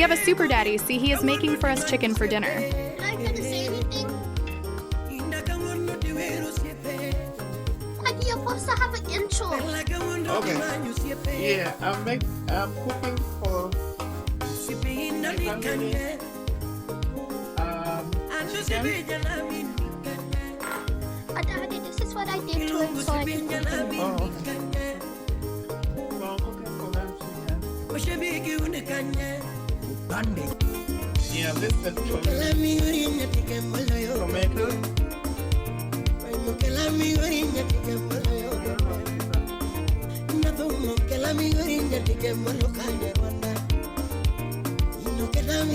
We have a super daddy. See, he is making for us chicken for dinner. Am I gonna say anything? Like you're supposed to have an intro. Okay. Yeah, I'm cooking for my family. Chicken. Daddy, this is what I did to it so I can continue. Oh, okay. So I'm cooking for them chicken. Yeah, this is tomato. Look at how I've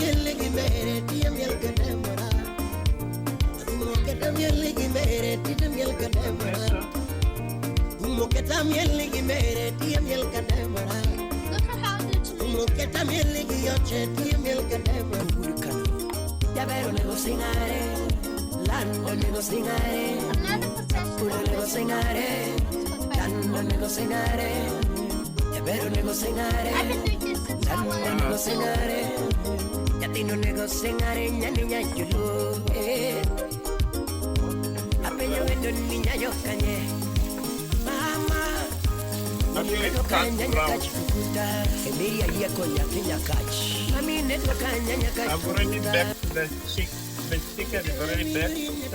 been doing this since I was Nothing is cut brown. I've already baked the chicken is already baked.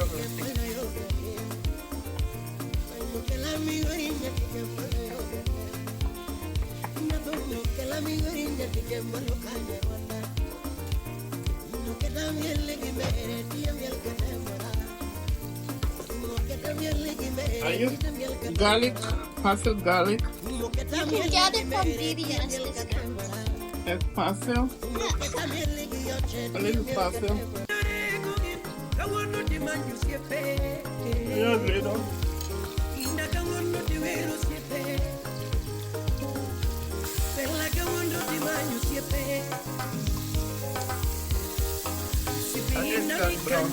I use garlic, parsley garlic, You can get it from BBS discount. and parsley, a little parsley. Yeah, little. I just got brown.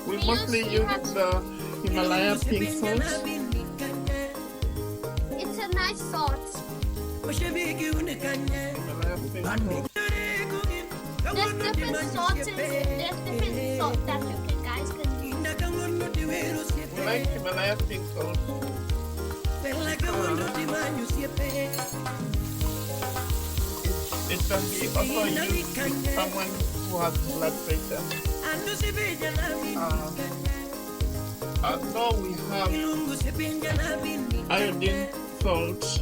We mostly use the Himalaya pink salt. It's a nice sauce. Himalaya pink salt. There's different sauces. There's different salt that you can guys can use. We like Himalaya pink salt. It can be also used with someone who has blood pressure. Although we have iodine salt,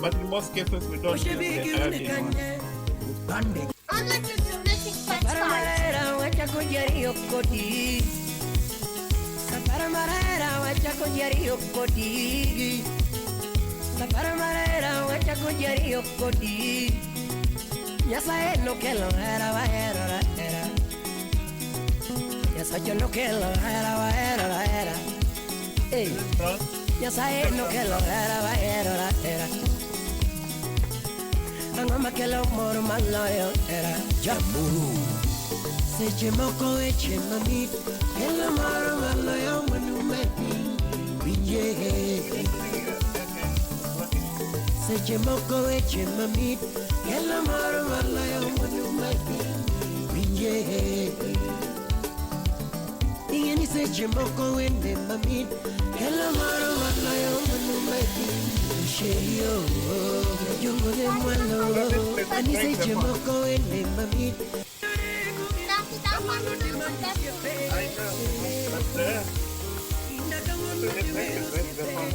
but in most cases we don't use the iodine one. Unless you're making French fries. That one is the best food. I know, but there. So let's make the rest of one.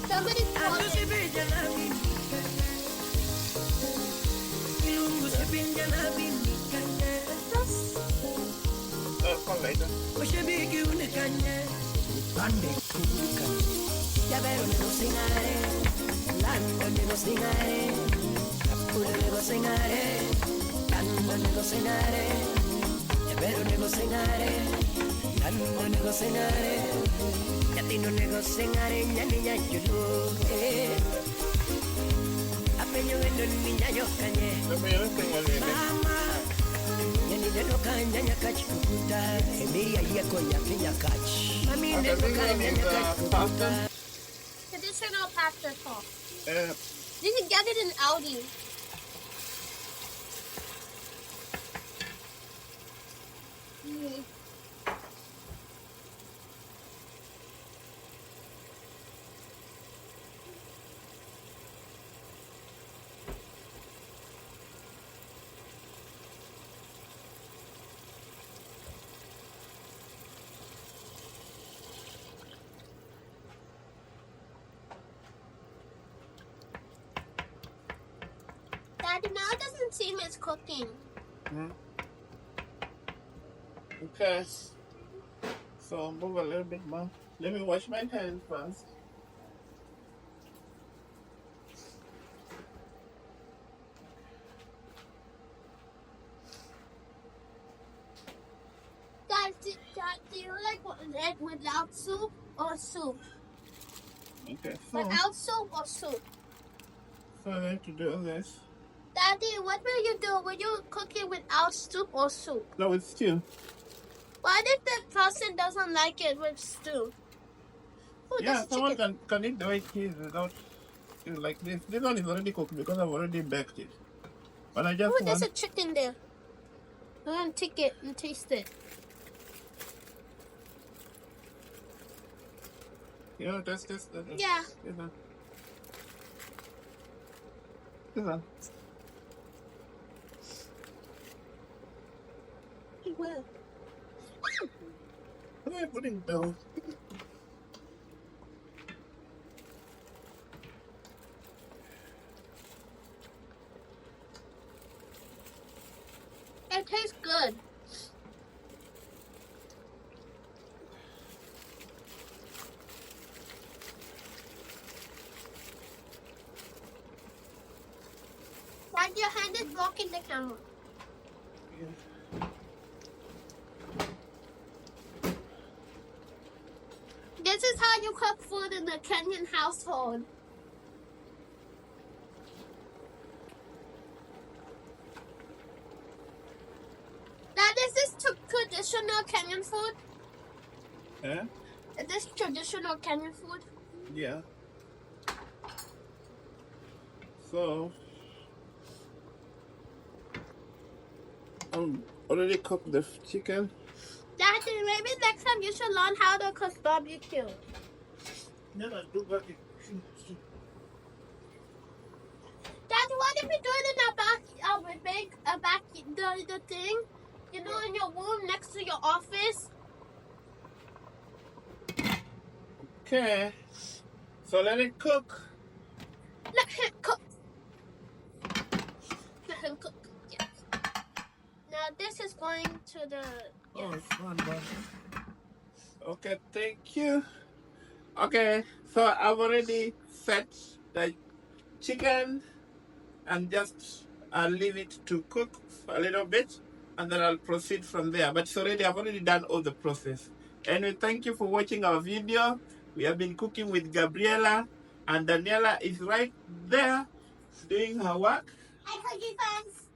Somebody call it. Call later. Let me everything on it. Okay, this one is pasta. Traditional pasta sauce. Uh, You can get it in Aldi. Mm. Daddy, now it doesn't seem it's cooking. okay. So move a little bit more. Let me wash my hands first. Dad, do you like an egg without soup or soup? Okay, Without soup or soup? so I have to do this. Daddy, what will you do? Will you cook it without soup or soup? No, it's stew. What if the person doesn't like it with stew? Oh, Yeah, that's someone chicken. can eat the way it is without like this. This one is already cooked because I've already baked it. But I just Oh, there's want a chicken there. I'm gonna take it and taste it. test. Yeah. This one. This one. Well, What am I putting down? it tastes good. Dad, your hand is blocking the camera. Yeah. This is how you cook food in the Kenyan household. Dad, is this traditional Kenyan food? Eh? Is this traditional Kenyan food? Yeah. So already cooked the chicken. Daddy, maybe next time you should learn how to cook barbecue. Never do barbecue. Daddy, what if we do it in a back, the thing, you know, in your room next to your office? Okay. So let it cook. Let him cook. Let him cook. Yes. Now this is going to the. Oh, it's fun, man. Okay, thank you. Okay, so I've already set the chicken and just I'll leave it to cook for a little bit and then I'll proceed from there. But I've already done all the process. Anyway, thank you for watching our video. We have been cooking with Gabriela and Daniela is right there doing her work. Hi, Cookie Fans.